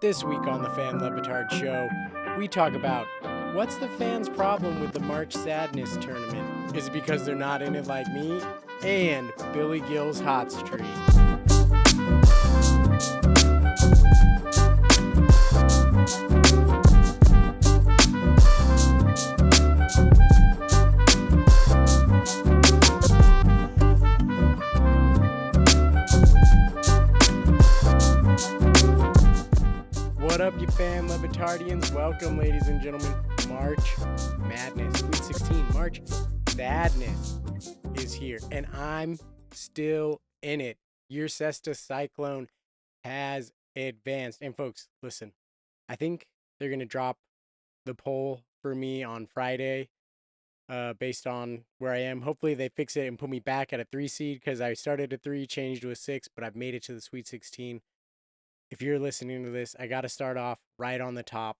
This week on the Fan Led Batard Show, we talk about what's the fans' problem with the March Sadness tournament? Is it because they're not in it like me? And Billy Gill's hot streak. What up, you Fan Led Batardians? Welcome, ladies and gentlemen. March Madness, Sweet 16, March Sadness is here, and I'm still in it. Your Cesta Cyclone has advanced. And folks, listen, I think they're going to drop the poll for me on Friday based on where I am. Hopefully they fix it and put me back at a 3 seed because I started at 3, changed to a 6, but I've made it to the Sweet 16. If you're listening to this, I got to start off right on the top.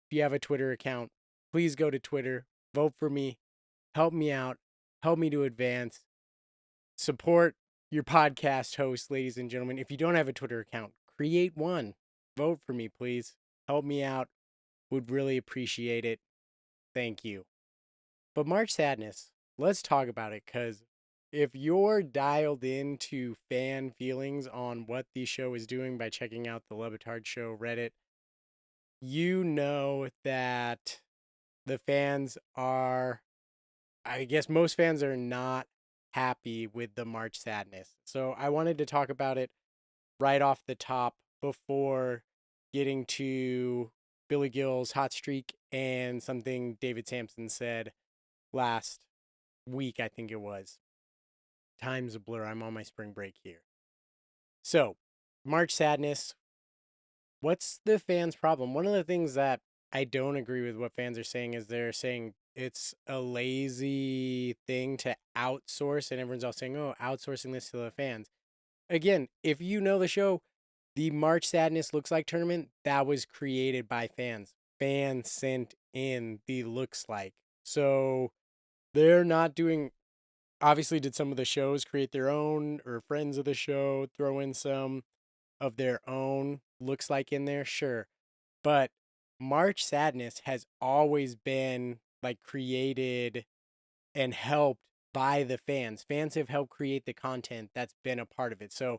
If you have a Twitter account, please go to Twitter, vote for me, help me out, help me to advance, support your podcast host, ladies and gentlemen. If you don't have a Twitter account, create one. Vote for me, please. Help me out. Would really appreciate it. Thank you. But March Sadness, let's talk about it, because if you're dialed into fan feelings on what the show is doing by checking out the Le Batard Show Reddit, you know that the fans are, I guess most fans are not happy with the March Sadness. So I wanted to talk about it right off the top before getting to Billy Gill's hot streak and something David Samson said last week, I think it was. Time's a blur. I'm on my spring break here. So, March Sadness. What's the fans' problem? One of the things that I don't agree with what fans are saying is they're saying it's a lazy thing to outsource, and everyone's all saying, oh, outsourcing this to the fans. Again, if you know the show, the March Sadness Looks Like tournament, that was created by fans. Fans sent in the looks like. So they're not doing, obviously, did some of the shows create their own, or friends of the show throw in some of their own looks like in there? Sure. But March Sadness has always been like created and helped by the fans. Fans have helped create the content that's been a part of it. So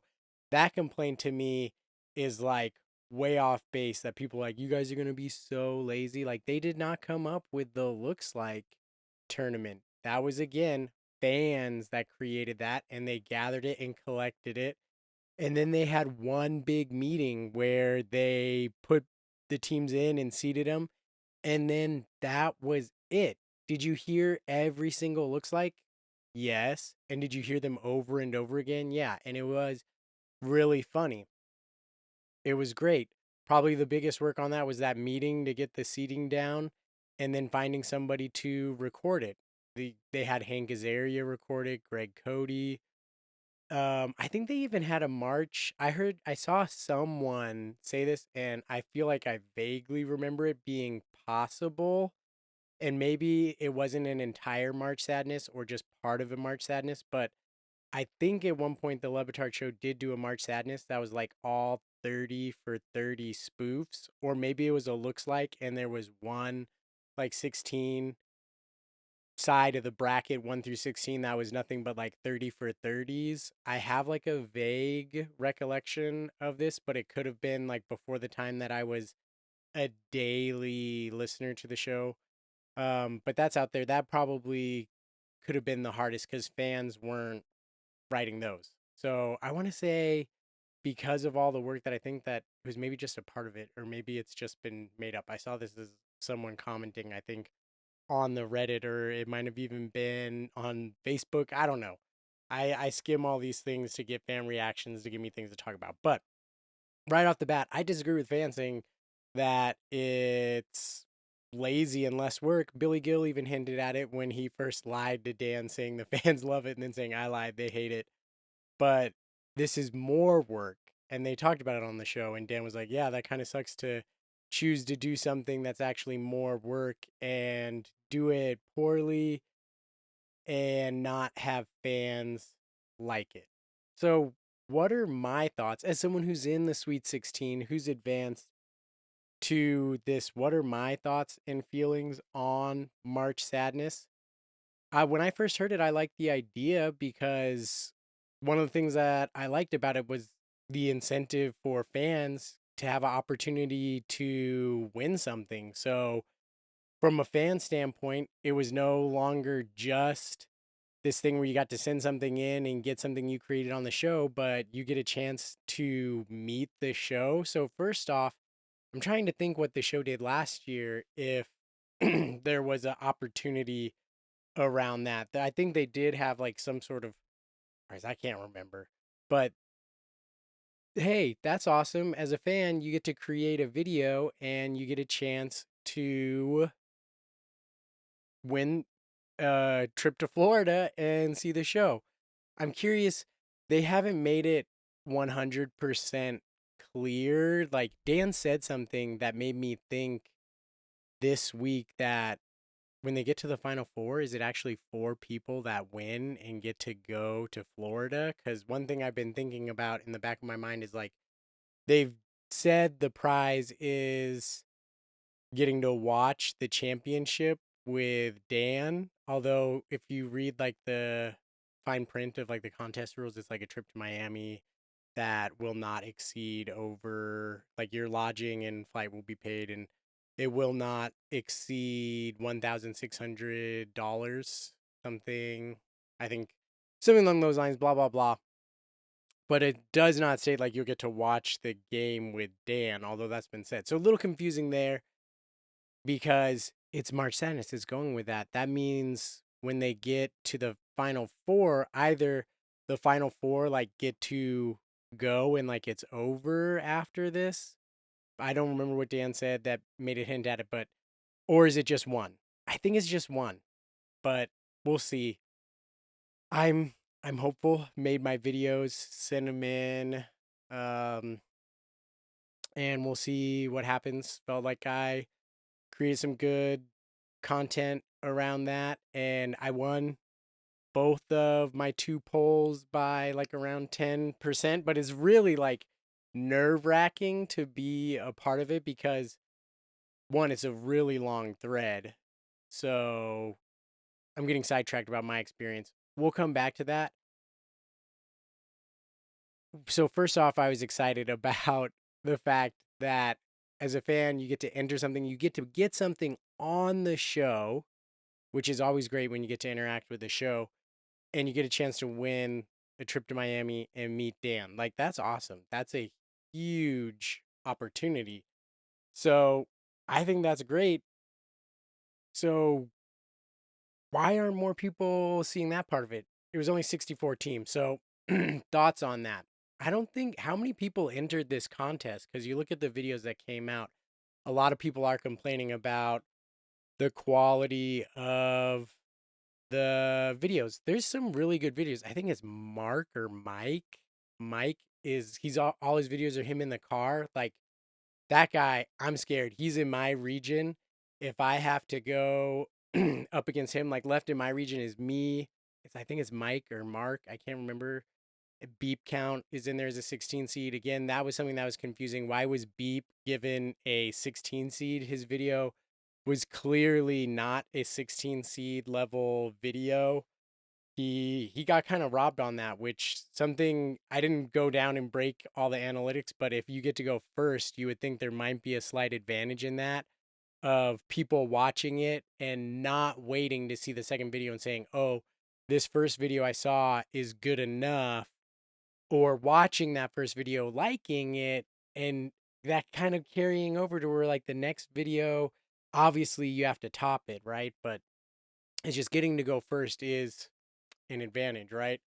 that complaint to me is like way off base, that people are like, you guys are going to be so lazy. Like, they did not come up with the looks like tournament. That was, again, fans that created that, and they gathered it and collected it. And then they had one big meeting where they put the teams in and seeded them. And then that was it. Did you hear every single looks like? Yes. And did you hear them over and over again? Yeah. And it was really funny. It was great. Probably the biggest work on that was that meeting to get the seating down and then finding somebody to record it. They had Hank Azaria record it, Greg Cody. I think they even had a march. I saw someone say this, and I feel like I vaguely remember it being possible. And maybe it wasn't an entire March Sadness or just part of a March Sadness, but I think at one point the Le Batard Show did do a March Sadness that was like all 30 for 30 spoofs, or maybe it was a looks like, and there was one like 16 side of the bracket 1 through 16 that was nothing but like 30 for 30s. I have like a vague recollection of this, but it could have been like before the time that I was a daily listener to the show. But that's out there. That probably could have been the hardest because fans weren't writing those. So I want to say, because of all the work that I think that was maybe just a part of it, or maybe it's just been made up. I saw this as someone commenting, I think, on the Reddit, or it might have even been on Facebook. I don't know. I skim all these things to get fan reactions to give me things to talk about. But right off the bat, I disagree with fans saying that it's lazy and less work. Billy Gill even hinted at it when he first lied to Dan, saying the fans love it, and then saying I lied, they hate it. But this is more work. And they talked about it on the show, and Dan was like, yeah, that kind of sucks to choose to do something that's actually more work and do it poorly and not have fans like it. So what are my thoughts as someone who's in the Sweet 16, who's advanced? to this what are my thoughts and feelings on March Sadness. When I first heard it, I liked the idea because one of the things that I liked about it was the incentive for fans to have an opportunity to win something. So, from a fan standpoint, it was no longer just this thing where you got to send something in and get something you created on the show, but you get a chance to meet the show. So, first off, I'm trying to think what the show did last year if there was an opportunity around that. I think they did have like some sort of prize. I can't remember. But hey, that's awesome. As a fan, you get to create a video and you get a chance to win a trip to Florida and see the show. I'm curious, they haven't made it 100% clear. Like Dan said something that made me think this week that when they get to the final four, is it actually four people that win and get to go to Florida? Because one thing I've been thinking about in the back of my mind is like they've said the prize is getting to watch the championship with Dan. Although if you read like the fine print of like the contest rules, it's like a trip to Miami that will not exceed over like your lodging and flight will be paid and it will not exceed $1,600 something. I think something along those lines, blah blah blah. But it does not state like you'll get to watch the game with Dan, although that's been said. So a little confusing there because it's March Sadness is going with that. That means when they get to the final four, either the final four like get to go and like it's over after this. I don't remember what Dan said that made it hint at it, but or is it just one? I think it's just one, but we'll see. I'm hopeful. Made my videos, sent them in, um, and we'll see what happens. Felt like I created some good content around that, and I won both of my two polls by like around 10%, but it's really like nerve wracking to be a part of it because one, it's a really long thread. So I'm getting sidetracked about my experience. We'll come back to that. So first off, I was excited about the fact that as a fan, you get to enter something, you get to get something on the show, which is always great when you get to interact with the show, and you get a chance to win a trip to Miami and meet Dan. Like that's awesome. That's a huge opportunity. So I think that's great. So why aren't more people seeing that part of it? It was only 64 teams. So thoughts on that? I don't think how many people entered this contest because you look at the videos that came out, a lot of people are complaining about the quality of the videos. There's some really good videos. I think it's Mark or Mike. Mike is he's all his videos are him in the car. Like that guy, I'm scared. He's in my region. If I have to go up against him, like left in my region is me. I think it's Mike or Mark. I can't remember. Beep count is in there as a 16 seed. Again, that was something that was confusing. Why was Beep given a 16 seed? His video was clearly not a 16 seed level video. He got kind of robbed on that, which something I didn't go down and break all the analytics, but if you get to go first, you would think there might be a slight advantage in that of people watching it and not waiting to see the second video and saying, "Oh, this first video I saw is good enough," or watching that first video, liking it, and that kind of carrying over to where like the next video, obviously you have to top it, right? But it's just getting to go first is an advantage, right?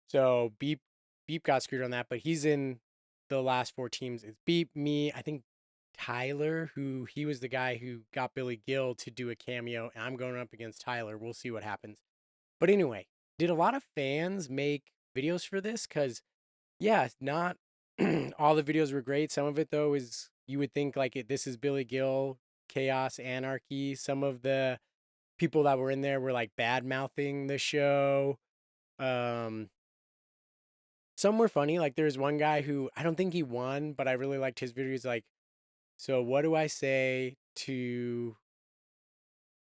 So Beep got screwed on that, but he's in the last four teams. It's Beep, me, I think Tyler, who he was the guy who got Billy Gill to do a cameo, and I'm going up against Tyler. We'll see what happens. But anyway, did a lot of fans make videos for this? Because yeah, not all the videos were great. Some of it though is you would think like this is Billy Gill, chaos, anarchy. Some of the people that were in there were like bad mouthing the show. Um, some were funny. Like there's one guy who I don't think he won, but I really liked his videos. Like So what do I say to,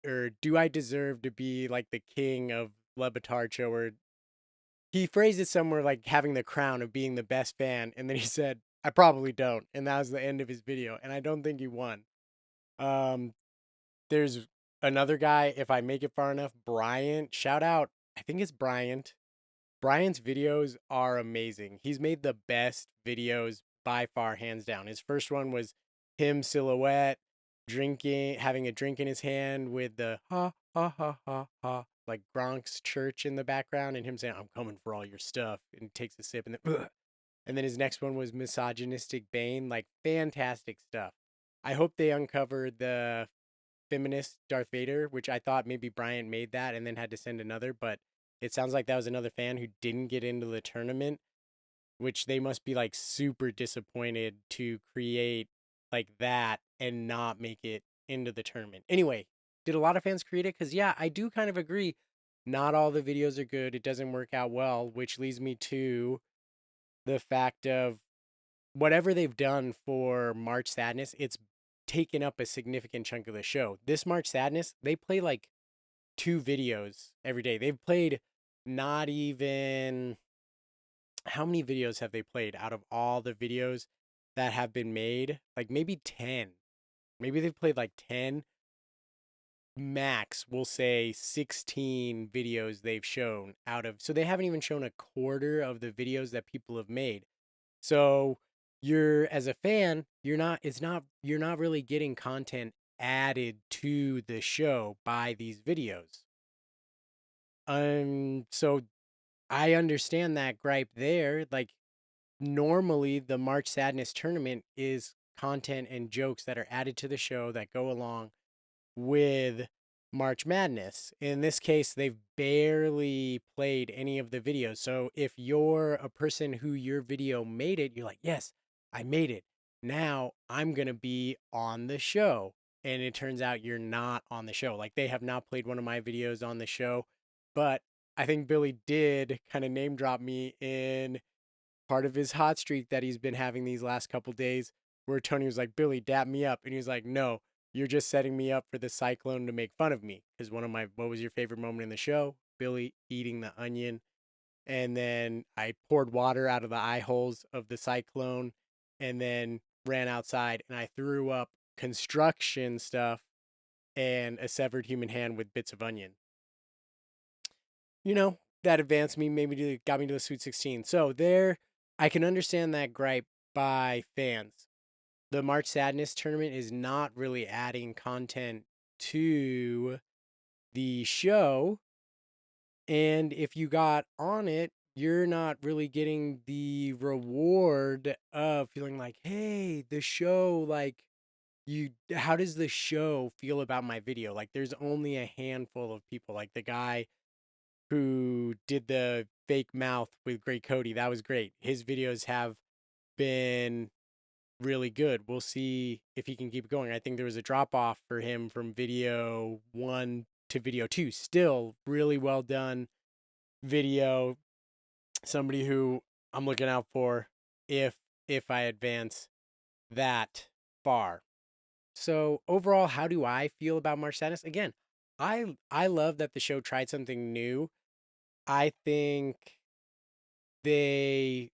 or do I deserve to be like the king of Le Batard show? Or he phrased it somewhere like having the crown of being the best fan, and then he said, "I probably don't," and that was the end of his video. And I don't think he won. Um, there's another guy. If I make it far enough, Bryant. Shout out. I think it's Bryant. Brian's videos are amazing. He's made the best videos by far, hands down. His first one was him silhouette, drinking, having a drink in his hand with the ha ha ha ha ha, like Gronk's church in the background, and him saying, "I'm coming for all your stuff," and takes a sip, and then, ugh. And then his next one was misogynistic Bane, like fantastic stuff. I hope they uncover the feminist Darth Vader, which I thought maybe Bryant made that and then had to send another, but it sounds like that was another fan who didn't get into the tournament, which they must be like super disappointed to create like that and not make it into the tournament. Anyway, did a lot of fans create it? Because, yeah, I do kind of agree. Not all the videos are good. It doesn't work out well, which leads me to the fact of whatever they've done for March Sadness, it's taken up a significant chunk of the show. This March Sadness, they play like 2 videos every day. They've played not even, how many videos have they played out of all the videos that have been made? Like maybe 10. Maybe they've played like 10. Max, we'll say 16 videos they've shown out of. So they haven't even shown a quarter of the videos that people have made. So you're, as a fan, you're not really getting content added to the show by these videos. So I understand that gripe there. Like, normally the March Sadness tournament is content and jokes that are added to the show that go along with March Madness. In this case, they've barely played any of the videos. So if you're a person who your video made it, you're like, yes, I made it. Now I'm going to be on the show. And it turns out you're not on the show. Like, they have not played one of my videos on the show. But I think Billy did kind of name drop me in part of his hot streak that he's been having these last couple days, where Tony was like, "Billy, dap me up." And he was like, "No, you're just setting me up for the Cyclone to make fun of me." Because one of my, what was your favorite moment in the show? Billy eating the onion. And then I poured water out of the eye holes of the Cyclone and then ran outside and I threw up construction stuff and a severed human hand with bits of onion. That advanced me, got me to the Sweet 16. So there, I can understand that gripe by fans. The March Sadness tournament is not really adding content to the show. And if you got on it, you're not really getting the reward of feeling like, hey, the show, like, how does the show feel about my video? Like, there's only a handful of people, like the guy who did the fake mouth with Great Cody. That was great. His videos have been really good. We'll see if he can keep going. I think there was a drop off for him from video 1 to video 2. Still really well done video. Somebody who I'm looking out for if I advance that far. So overall, how do I feel about March Sadness? Again, I love that the show tried something new. I think they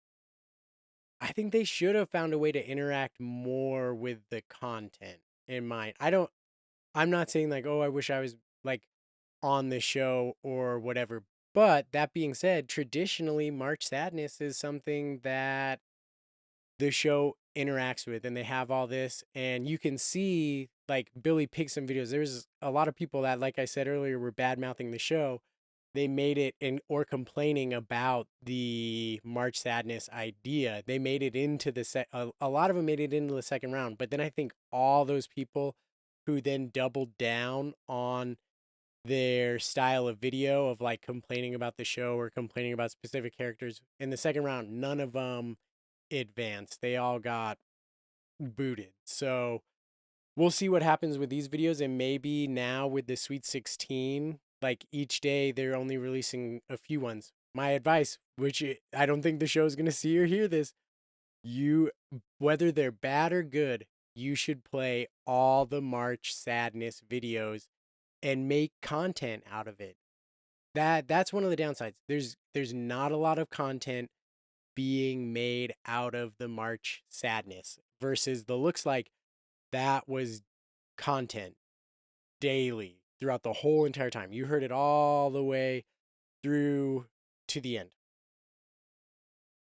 I think they should have found a way to interact more with the content in mind. I'm not saying like, "Oh, I wish I was like on the show or whatever." But that being said, traditionally March Sadness is something that the show interacts with, and they have all this, and you can see like Billy picked some videos. There's a lot of people that, like I said earlier, were bad mouthing the show. They made it in, or complaining about the March Sadness idea. They made it into the a lot of them made it into the second round, but then I think all those people who then doubled down on their style of video of like complaining about the show or complaining about specific characters in the second round, none of them advanced. They all got booted. So we'll see what happens with these videos. And maybe now with the Sweet 16, like each day they're only releasing a few ones. My advice, which I don't think the show is going to see or hear this, whether they're bad or good, you should play all the March Sadness videos and make content out of it. That's one of the downsides. There's not a lot of content being made out of the March Sadness versus the looks like that was content daily throughout the whole entire time. You heard it all the way through to the end.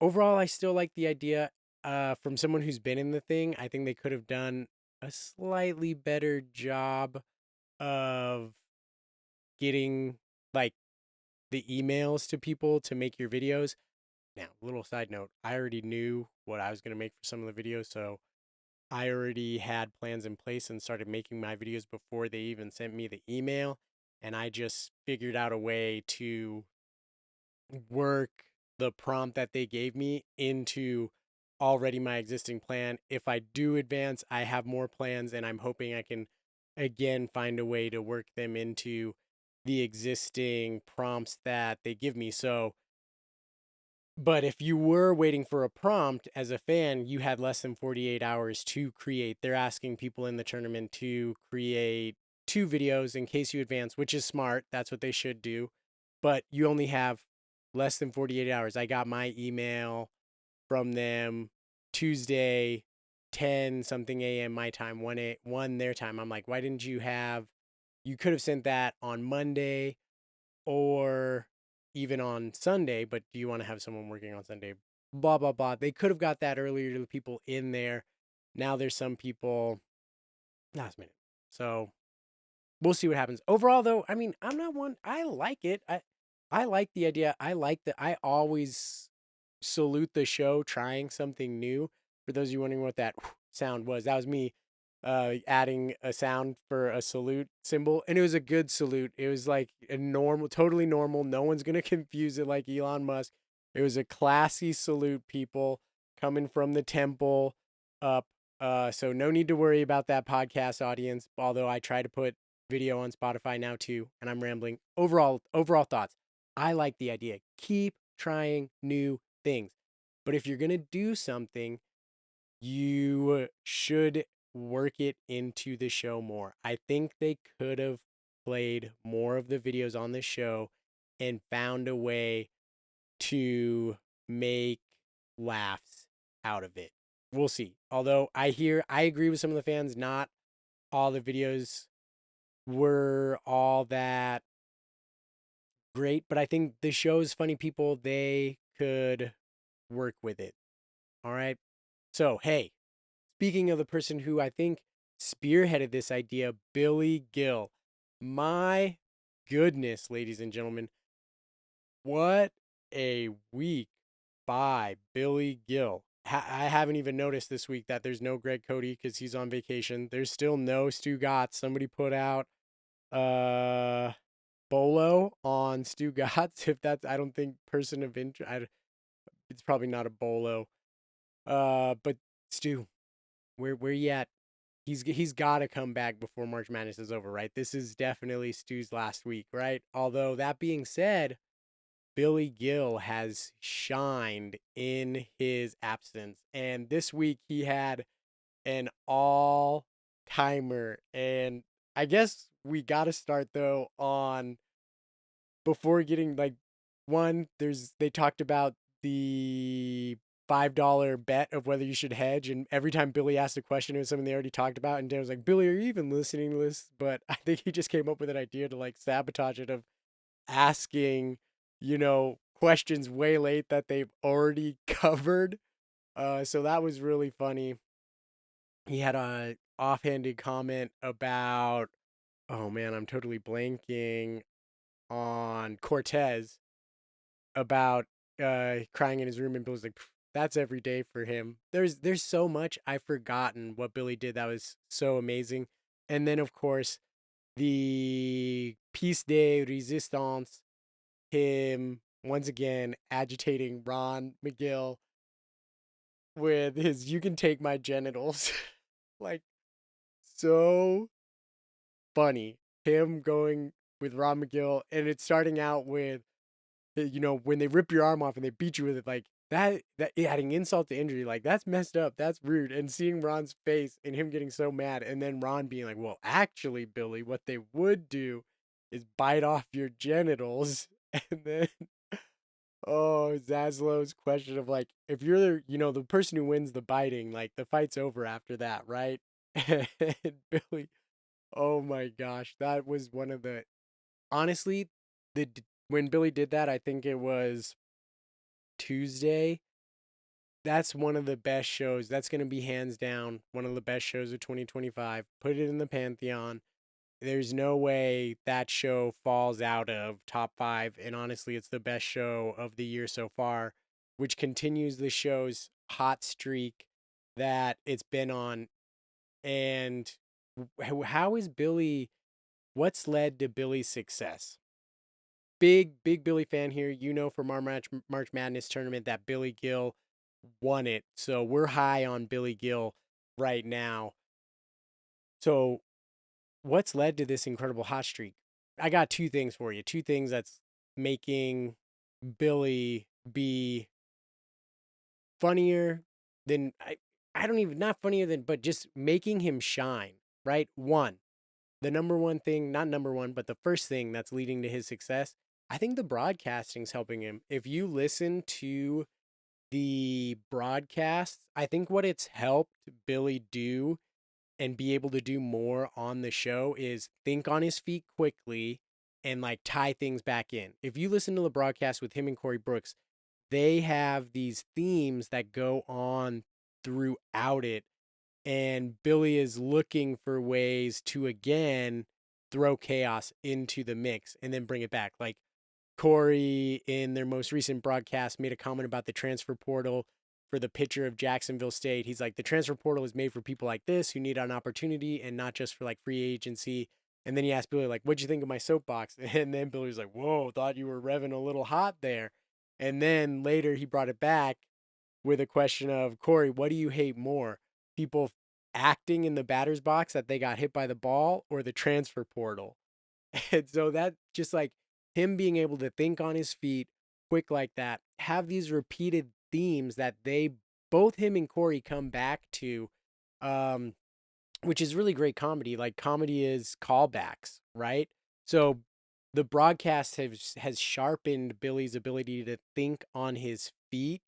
Overall, I still like the idea. From someone who's been in the thing, I think they could have done a slightly better job of getting like the emails to people to make your videos. Now, little side note, I already knew what I was going to make for some of the videos, so I already had plans in place and started making my videos before they even sent me the email. And I just figured out a way to work the prompt that they gave me into already my existing plan. If I do advance, I have more plans, and I'm hoping I can again find a way to work them into the existing prompts that they give me. So, but if you were waiting for a prompt as a fan, you had less than 48 hours to create. They're asking people in the tournament to create 2 videos in case you advance, which is smart. That's what they should do. But you only have less than 48 hours. I got my email from them Tuesday, 10 something a.m. my time, 1 their time. I'm like, why didn't you could have sent that on Monday or even on Sunday, but do you want to have someone working on Sunday? Blah, blah, blah. They could have got that earlier to the people in there. Now there's some people last minute. So we'll see what happens. Overall, though, I mean, I'm not one. I like it. I like the idea. I always salute the show trying something new. For those of you wondering what that sound was, that was me adding a sound for a salute symbol, and it was a good salute. It was like a normal, totally normal. No one's gonna confuse it like Elon Musk. It was a classy salute, people coming from the temple up. So no need to worry about that podcast audience. Although I try to put video on Spotify now too, and I'm rambling. Overall thoughts. I like the idea. Keep trying new things. But if you're gonna do something, you should work it into the show more. I think they could have played more of the videos on the show and found a way to make laughs out of it. We'll see. Although I agree with some of the fans, not all the videos were all that great, but I think the show's funny people, they could work with it. All right. So, hey, speaking of the person who I think spearheaded this idea, Billy Gill. My goodness, ladies and gentlemen, what a week by Billy Gill. I haven't even noticed this week that there's no Greg Cody because he's on vacation. There's still no Stu Gotts. Somebody put out Bolo on Stu Gotts. If that's, I don't think person of interest. It's probably not a Bolo. But Stu, where you at? He's got to come back before March Madness is over, right? This is definitely Stu's last week, right? Although that being said, Billy Gill has shined in his absence, and this week he had an all-timer. And I guess we got to start though on before getting like they talked about the $5 bet of whether you should hedge, and every time Billy asked a question, it was something they already talked about, and Dan was like, Billy, are you even listening to this? But I think he just came up with an idea to like sabotage it of asking, questions way late that they've already covered. So that was really funny. He had a offhanded comment about, oh man, I'm totally blanking on Cortez about crying in his room, and Bill's like, that's every day for him. There's so much I've forgotten what Billy did that was so amazing. And then of course the Piece de Resistance, him once again agitating Ron McGill with his "you can take my genitals." Like, so funny. Him going with Ron McGill, and it's starting out with, when they rip your arm off and they beat you with it, like, that adding insult to injury, like that's messed up. That's rude. And seeing Ron's face and him getting so mad, and then Ron being like, "Well, actually, Billy, what they would do is bite off your genitals." And then oh, Zaslow's question of like, if you're the person who wins the biting, like the fight's over after that, right? And Billy, oh my gosh, that was one of the honestly, when Billy did that, I think it was Tuesday. That's one of the best shows. That's going to be hands down one of the best shows of 2025. Put it in the Pantheon. There's no way that show falls out of top 5. And honestly, it's the best show of the year so far, which continues the show's hot streak that it's been on. And how is Billy? What's led to Billy's success? Big Billy fan here. You know from our March Madness tournament that Billy Gill won it. So we're high on Billy Gill right now. So what's led to this incredible hot streak? I got two things for you. Two things that's making Billy be funnier than I don't even not funnier than but just making him shine, right? One, the number one thing, not number one, but the first thing that's leading to his success, I think the broadcasting's helping him. If you listen to the broadcasts, I think what it's helped Billy do and be able to do more on the show is think on his feet quickly and like tie things back in. If you listen to the broadcast with him and Corey Brooks, they have these themes that go on throughout it. And Billy is looking for ways to again throw chaos into the mix and then bring it back. Like Corey, in their most recent broadcast, made a comment about the transfer portal for the pitcher of Jacksonville State. He's like, the transfer portal is made for people like this who need an opportunity and not just for like free agency. And then he asked Billy, like, what'd you think of my soapbox? And then Billy was like, whoa, thought you were revving a little hot there. And then later he brought it back with a question of, Corey, what do you hate more? People acting in the batter's box that they got hit by the ball or the transfer portal? And so that just like him being able to think on his feet quick like that, have these repeated themes that they both him and Corey come back to, um, which is really great comedy. Like comedy is callbacks, right? So the broadcast has sharpened Billy's ability to think on his feet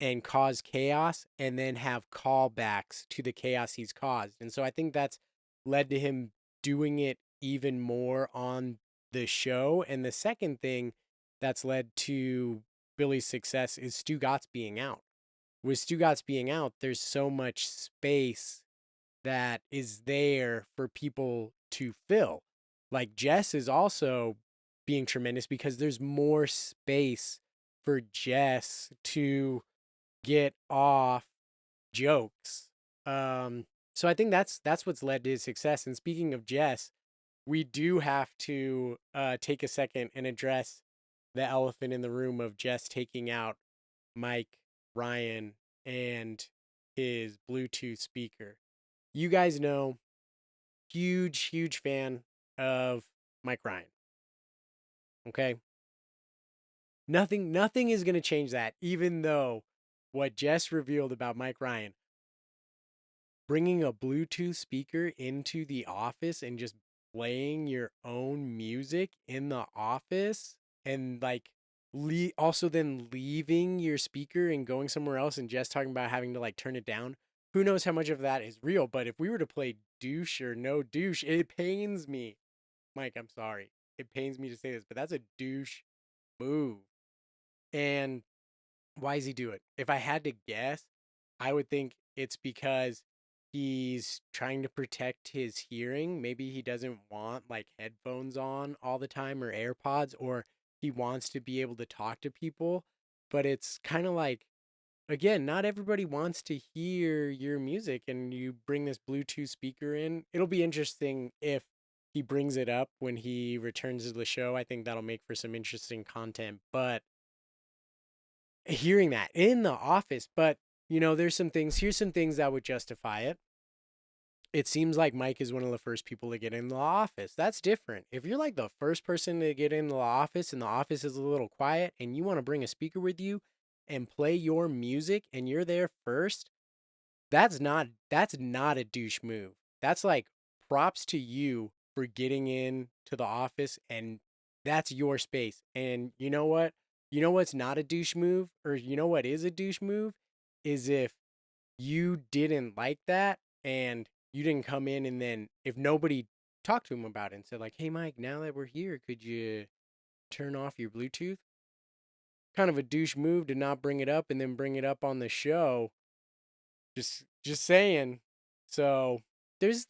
and cause chaos and then have callbacks to the chaos he's caused. And so I think that's led to him doing it even more on the show. And the second thing that's led to Billy's success is Stu Gatz being out. With Stu Gatz being out, there's so much space that is there for people to fill. Like Jess is also being tremendous because there's more space for Jess to get off jokes. So I think that's what's led to his success. And speaking of Jess, we do have to take a second and address the elephant in the room of Jess taking out Mike Ryan and his Bluetooth speaker. You guys know, huge fan of Mike Ryan. Okay? Nothing is going to change that, even though what Jess revealed about Mike Ryan, bringing a Bluetooth speaker into the office and just playing your own music in the office and like also then leaving your speaker and going somewhere else and Jess talking about having to like turn it down. Who knows how much of that is real, but if we were to play douche or no douche, it pains me. Mike, I'm sorry. It pains me to say this, but that's a douche move. And why does he do it? If I had to guess, I would think it's because he's trying to protect his hearing. Maybe he doesn't want like headphones on all the time or AirPods, or he wants to be able to talk to people. But it's kind of like, again, not everybody wants to hear your music, and you bring this Bluetooth speaker in. It'll be interesting if he brings it up when he returns to the show. I think that'll make for some interesting content. But hearing that in the office, but here's some things that would justify it. It seems like Mike is one of the first people to get in the office. That's different. If you're like the first person to get in the office and the office is a little quiet and you want to bring a speaker with you and play your music and you're there first, that's not a douche move. That's like props to you for getting in to the office and that's your space. And you know what? You know what's not a douche move, or you know what is a douche move, is if you didn't like that and you didn't come in, and then if nobody talked to him about it and said like, "Hey Mike, now that we're here, could you turn off your Bluetooth?" Kind of a douche move to not bring it up and then bring it up on the show. Just saying. So there's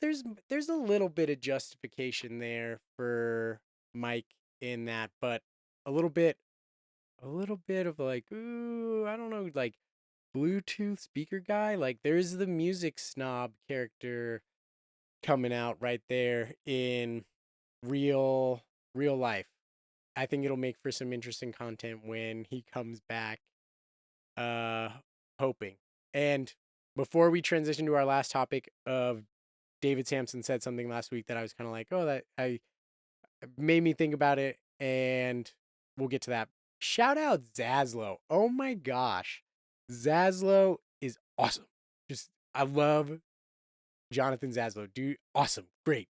a little bit of justification there for Mike in that, but a little bit of like, ooh, I don't know, like Bluetooth speaker guy. Like there's the music snob character coming out right there in real real life. I think it'll make for some interesting content when he comes back, uh hoping. And before we transition to our last topic of David Samson said something last week that I was kind of like, oh, that I made me think about it, and we'll get to that. Shout out Zaslow. Oh my gosh. Zaslow is awesome. Just I love Jonathan Zaslow. Dude, awesome. Great.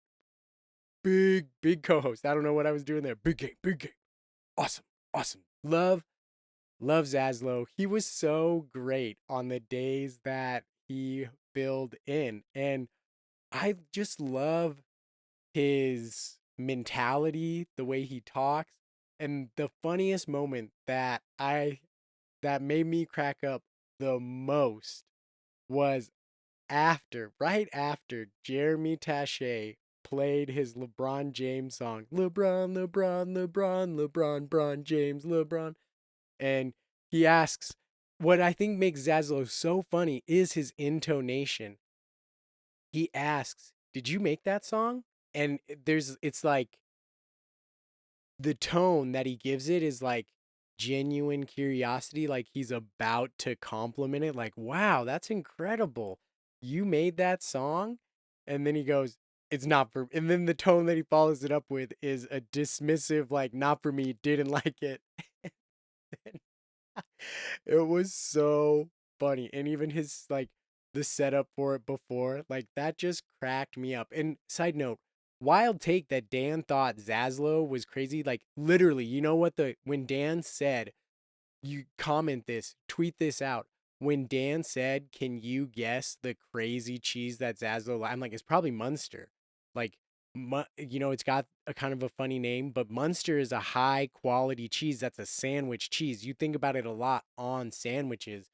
Big co-host. I don't know what I was doing there. Big game, big game. Awesome. Awesome. Love Zaslow. He was so great on the days that he filled in. And I just love his mentality, the way he talks. And the funniest moment that made me crack up the most was right after Jeremy Taché played his LeBron James song. LeBron James, LeBron. And he asks, what I think makes Zaslow so funny is his intonation. He asks, "Did you make that song?" And it's like the tone that he gives it is like genuine curiosity, like he's about to compliment it, like, "Wow, that's incredible. You made that song?" And then he goes, "It's not for," and then the tone that he follows it up with is a dismissive, like, "Not for me, didn't like it." It was so funny. And even his like the setup for it before, like that just cracked me up. And side note, wild take that Dan thought Zaslow was crazy. Like literally, you know what, the when Dan said, you comment this, tweet this out. When Dan said, "Can you guess the crazy cheese that Zaslow?" I'm like, it's probably Munster. Like, it's got a kind of a funny name, but Munster is a high quality cheese. That's a sandwich cheese. You think about it a lot on sandwiches,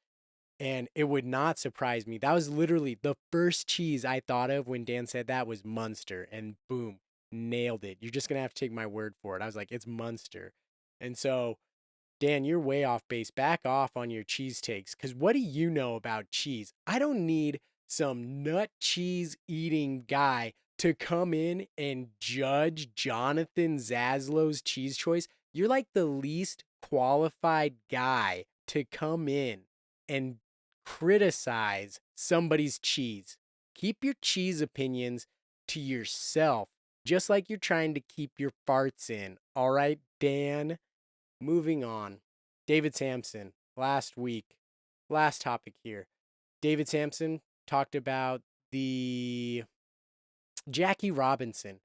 and it would not surprise me. That was literally the first cheese I thought of when Dan said that was Munster, and boom, nailed it. You're just gonna have to take my word for it. I was like, it's Munster, and so Dan, you're way off base. Back off on your cheese takes. Because what do you know about cheese? I don't need some nut cheese eating guy to come in and judge Jonathan Zaslow's cheese choice. You're like the least qualified guy to come in and criticize somebody's cheese. Keep your cheese opinions to yourself, just like you're trying to keep your farts in. All right, Dan? Moving on. David Samson, last week, last topic here. David Samson talked about the Jackie Robinson.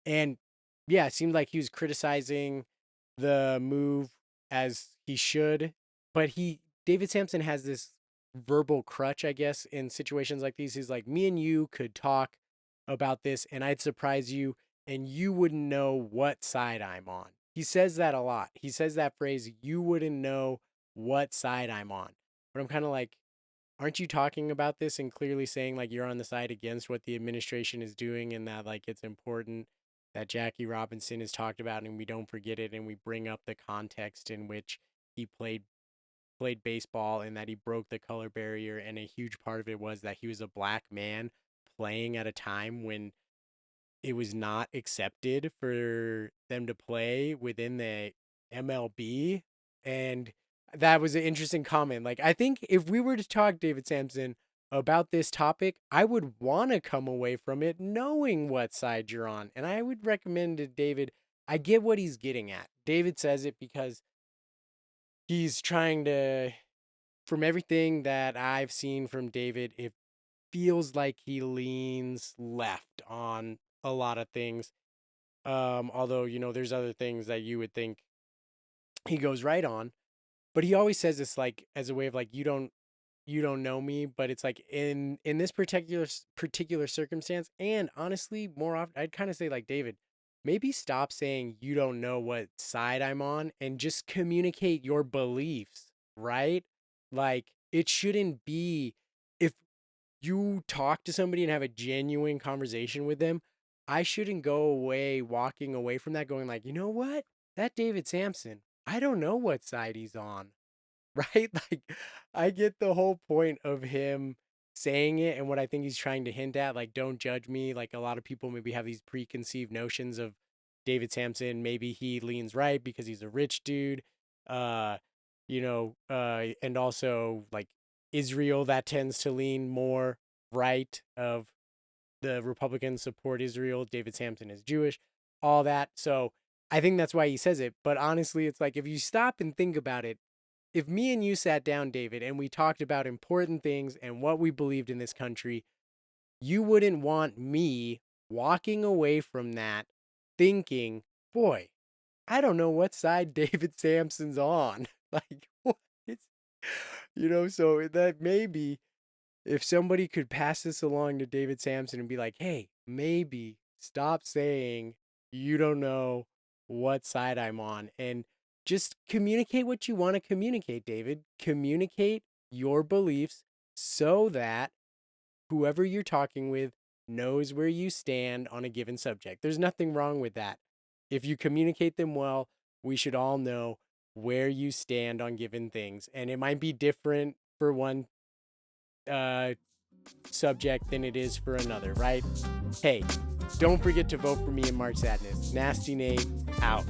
And yeah, it seemed like he was criticizing the move as he should. But David Samson has this verbal crutch, I guess, in situations like these. He's like, me and you could talk about this and I'd surprise you and you wouldn't know what side I'm on. He says that a lot. He says that phrase, you wouldn't know what side I'm on. But I'm kind of like, aren't you talking about this and clearly saying like you're on the side against what the administration is doing, and that like it's important that Jackie Robinson is talked about and we don't forget it and we bring up the context in which he played baseball and that he broke the color barrier, and a huge part of it was that he was a black man playing at a time when it was not accepted for them to play within the MLB. And that was an interesting comment. Like, I think if we were to talk, David Sampson, about this topic, I would want to come away from it knowing what side you're on. And I would recommend to David, I get what he's getting at. David says it because he's trying to from everything that I've seen from David, it feels like he leans left on a lot of things. Although, there's other things that you would think he goes right on. But he always says this like as a way of like you don't know me, but it's like in this particular circumstance, and honestly, more often I'd kind of say like David, maybe stop saying you don't know what side I'm on and just communicate your beliefs, right? Like it shouldn't be if you talk to somebody and have a genuine conversation with them, I shouldn't go away walking away from that going like, "You know what? That David Samson, I don't know what side he's on." Right? Like, I get the whole point of him saying it and what I think he's trying to hint at. Like, don't judge me. Like, a lot of people maybe have these preconceived notions of David Sampson. Maybe he leans right because he's a rich dude. Uh, and also like Israel that tends to lean more right of the Republicans support Israel. David Sampson is Jewish, all that. So I think that's why he says it. But honestly, it's like if you stop and think about it, if me and you sat down, David, and we talked about important things and what we believed in this country, you wouldn't want me walking away from that thinking, boy, I don't know what side David Sampson's on. Like, what? It's, so that maybe if somebody could pass this along to David Samson and be like, hey, maybe stop saying you don't know what side I'm on and just communicate what you want to communicate, David. Communicate your beliefs so that whoever you're talking with knows where you stand on a given subject. There's nothing wrong with that. If you communicate them well, we should all know where you stand on given things. And it might be different for one uh, subject than it is for another, right? Hey, don't forget to vote for me in March Sadness. Nasty Nate out.